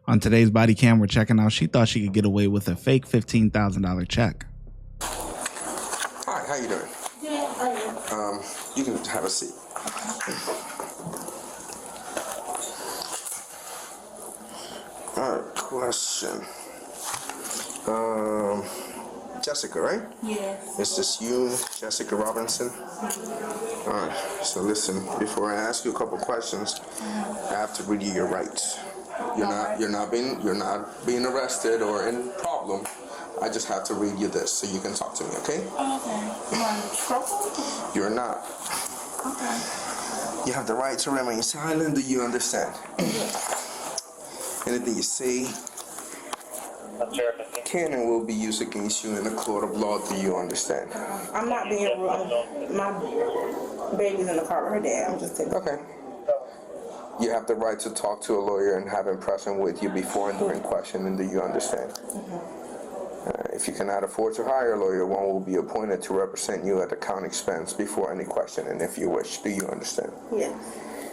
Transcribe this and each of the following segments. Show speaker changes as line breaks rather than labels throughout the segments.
On today's body cam, we're checking out. She thought she could get away with a fake $15,000 check.
Hi, how you doing?
Yeah, how are you?
You can have a seat. All right, question. Jessica, right?
Yes.
Is this you, Jessica Robinson? All right. So listen, before I ask you a couple questions, I have to read you your rights. You're not being arrested or in problem. I just have to read you this so you can talk to me, okay?
Okay. Am I in trouble?
You're not.
Okay.
You have the right to remain silent. Do you understand?
Yes.
Anything you say can and will be used against you in a court of law. Do you understand?
I'm not being rude. My baby's in the car with her dad. I'm just taking.
Okay. You have the right to talk to a lawyer and have him present with you before and during questioning. Do you understand? If you cannot afford to hire a lawyer, one will be appointed to represent you at account expense before any questioning, if you wish. Do you understand?
Yes.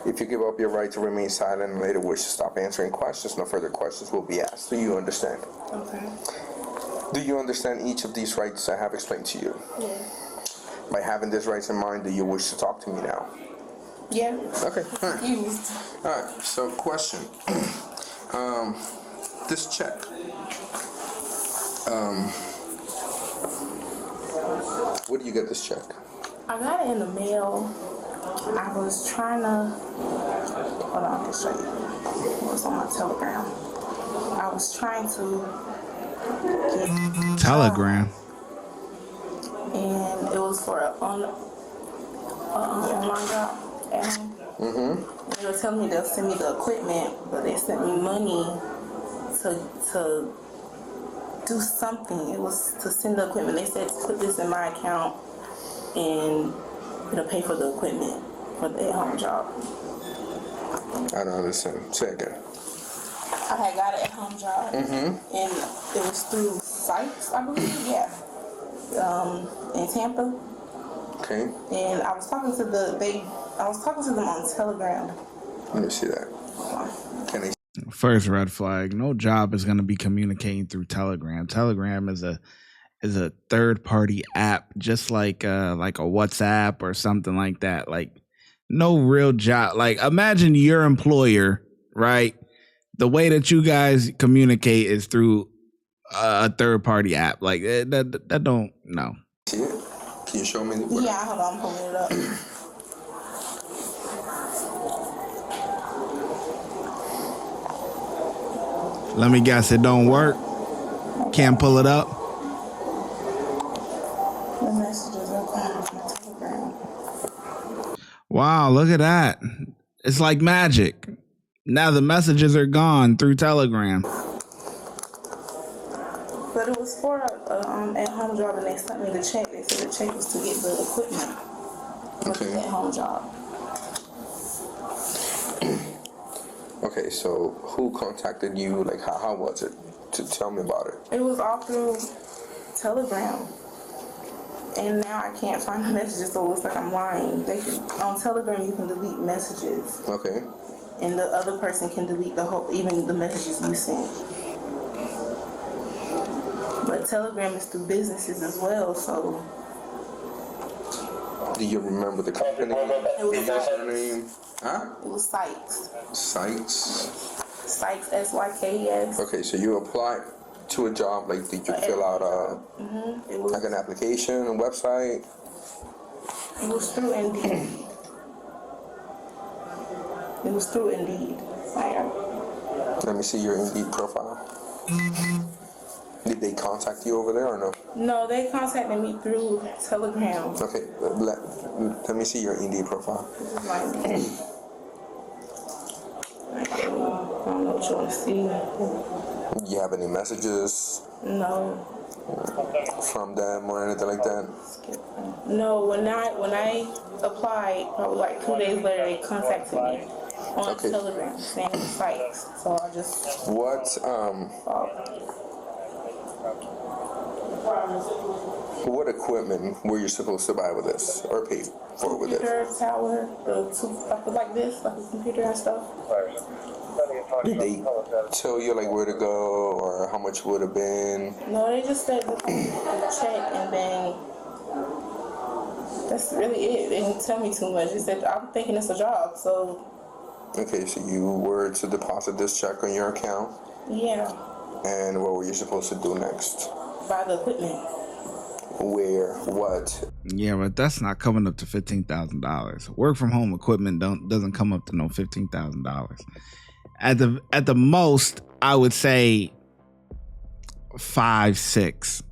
If you give up your right to remain silent and later wish to stop answering questions, no further questions will be asked. Do you understand?
Okay.
Do you understand each of these rights I have explained to you?
Yes.
By having these rights in mind, do you wish to talk to me now?
Yeah.
Okay. All right.
Confused.
All right. So, question. This check. Where do you get this check?
I got it in the mail. I was trying to. Hold on, I can show you. It was on my Telegram. I was trying to get
Telegram.
and it was for an online job. And they were telling me they'll send me the equipment, but they sent me money to do something. It was to send the equipment. They said put this in my account and it'll pay for the equipment for the at-home job.
I don't understand. Say again.
I had got an at-home job, and it was through Sykes, I believe. Yeah, in Tampa.
Okay.
And I was talking to them on Telegram.
Let me see that. Can they?
First red flag. No job is going to be communicating through Telegram. Telegram is a third party app, just like a WhatsApp or something like that. Like no real job. Like imagine your employer, right? The way that you guys communicate is through a third party app. Like that don't no.
See it? Can you show me?
Yeah, hold on, I'm pulling it up.
Let me guess, it don't work. Can't pull it up.
The messages are coming from my Telegram.
Wow, look at that. It's like magic. Now the messages are gone through Telegram.
But it was for an at-home job, and they sent me the check. They said the check was to get the equipment for the at-home job.
Okay, so who contacted you? Like, how was it? To tell me about it.
It was all through Telegram. And now I can't find the messages, so it looks like I'm lying. On Telegram, you can delete messages.
Okay.
And the other person can delete even the messages you sent. But Telegram is through businesses as well, so.
Do you remember the company?
It was Sykes.
Name? Huh?
It was Sykes.
Sykes?
Sykes, SYKES.
Okay, so you applied to a job, like did you fill out
It was,
like an application, a website?
It was through Indeed. It was through Indeed.
Let me see your Indeed profile. Did they contact you over there or no?
No, they contacted me through Telegram.
Okay, let me see your Indeed profile.
This is my Indeed. I don't know what you want to see.
Do you have any messages
No.
from them or anything like that?
No, when I applied, probably like 2 days later, they contacted me on Telegram saying it was Sykes. So I just.
What equipment were you supposed to buy with this or pay for with this?
Computer tower, like this, like a computer and stuff.
Did they tell you like where to go or how much would have been?
No, they just said the check and then that's really it. They didn't tell me too much. They said I'm thinking it's a job, so.
Okay, so you were to deposit this check on your account?
Yeah.
And what were you supposed to do next?
Buy the equipment.
Where? What?
Yeah, but that's not coming up to $15,000. Work from home equipment doesn't come up to no $15,000. At the most, I would say 5, 6.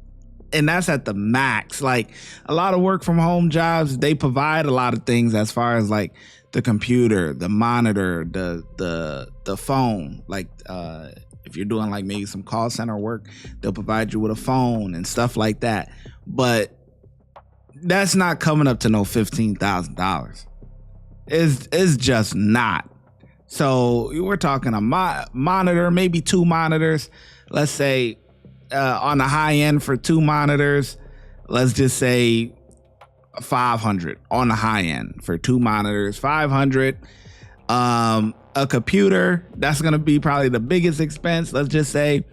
And that's at the max. Like a lot of work from home jobs, they provide a lot of things as far as like the computer, the monitor, the phone. Like if you're doing like maybe some call center work, they'll provide you with a phone and stuff like that. But that's not coming up to no $15,000. It's just not. So we're talking a monitor, maybe 2 monitors. Let's say on the high end for 2 monitors, let's just say 500 on the high end for 2 monitors, 500. A computer, that's going to be probably the biggest expense. Let's just say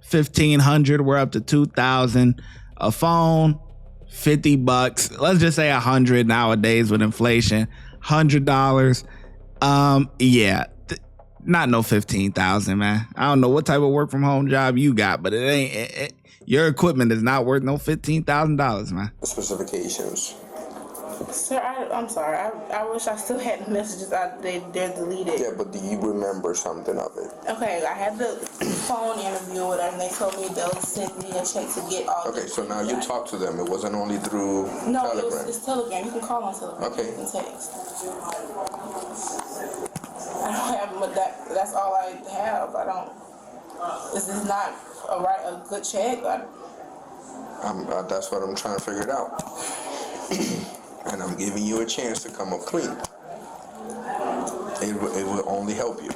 1,500. We're up to 2,000. A phone, $50. Let's just say 100 nowadays with inflation, $100. Yeah, not no 15,000, man. I don't know what type of work from home job you got, but it ain't. Your equipment is not worth no $15,000, man.
Specifications.
Sir, I'm sorry. I wish I still had the messages. They're deleted.
Yeah, but do you remember something of it?
Okay, I had the phone interview or whatever, and they told me they'll send me a check to get all.
Okay, so now you talked to them. It wasn't only through Telegram.
It's Telegram. You can call on Telegram.
Okay.
You can text. I don't have, but that's all I have. I don't. Is this not a good check?
That's what I'm trying to figure it out. And I'm giving you a chance to come up clean. It will only help you.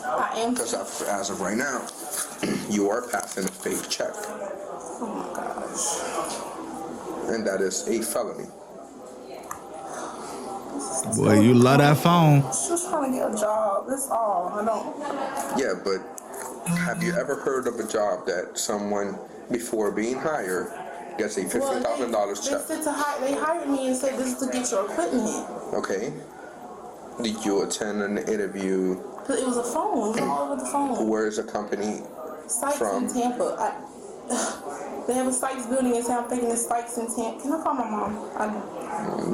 I am.
Because as of right now, you are passing a fake check.
Oh my gosh.
And that is a felony.
Boy, you love that phone.
Just trying to get a job. That's all. I don't.
Yeah, but have you ever heard of a job that someone, before being hired, gets a $15,000 check?
They hired me and said this is to get your equipment.
Okay. Did you attend an interview?
It was a phone. It was all over the phone.
Where is the company
Sykes
from?
in Tampa. They have a Sykes building in Tampa. I'm thinking it's Sykes in Tampa. Can I call my mom?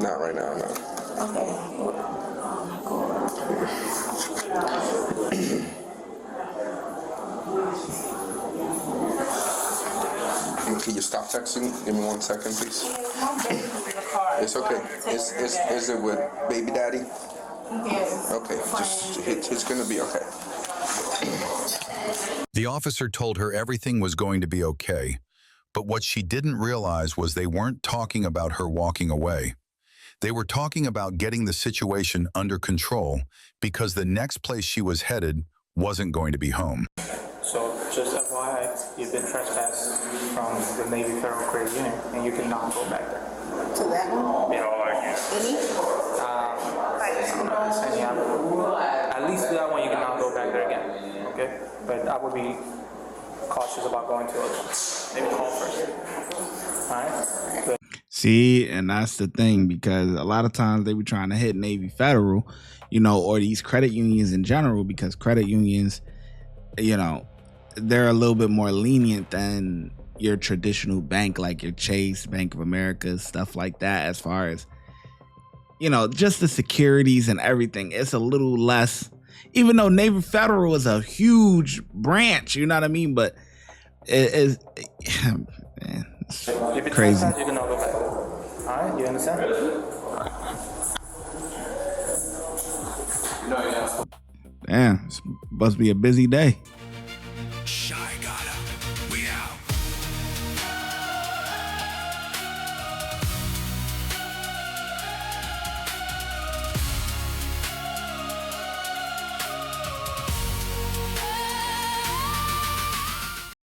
Not right now, no.
Okay. Oh my God.
Can you stop texting? Give me 1 second, please.
My baby's in the car.
It's okay. Is it with baby daddy?
Yes.
Okay. It's gonna be okay.
The officer told her everything was going to be okay, but what she didn't realize was they weren't talking about her walking away. They were talking about getting the situation under control because the next place she was headed wasn't going to be home.
So just FYI, you've been trespassed from the Navy Federal Credit Union, and you cannot go back there.
To that one?
Yeah, at least that one you cannot go back there again. Okay, but I would be cautious about going to other ones. Maybe call first. All right. Good.
See, and that's the thing, because a lot of times they be trying to hit Navy Federal, or these credit unions in general, because credit unions, they're a little bit more lenient than your traditional bank, like your Chase, Bank of America, stuff like that, as far as, just the securities and everything. It's a little less, even though Navy Federal is a huge branch, you know what I mean? But it is, man, it's crazy.
You can all go back. All right, you understand?
Damn, it must be a busy day.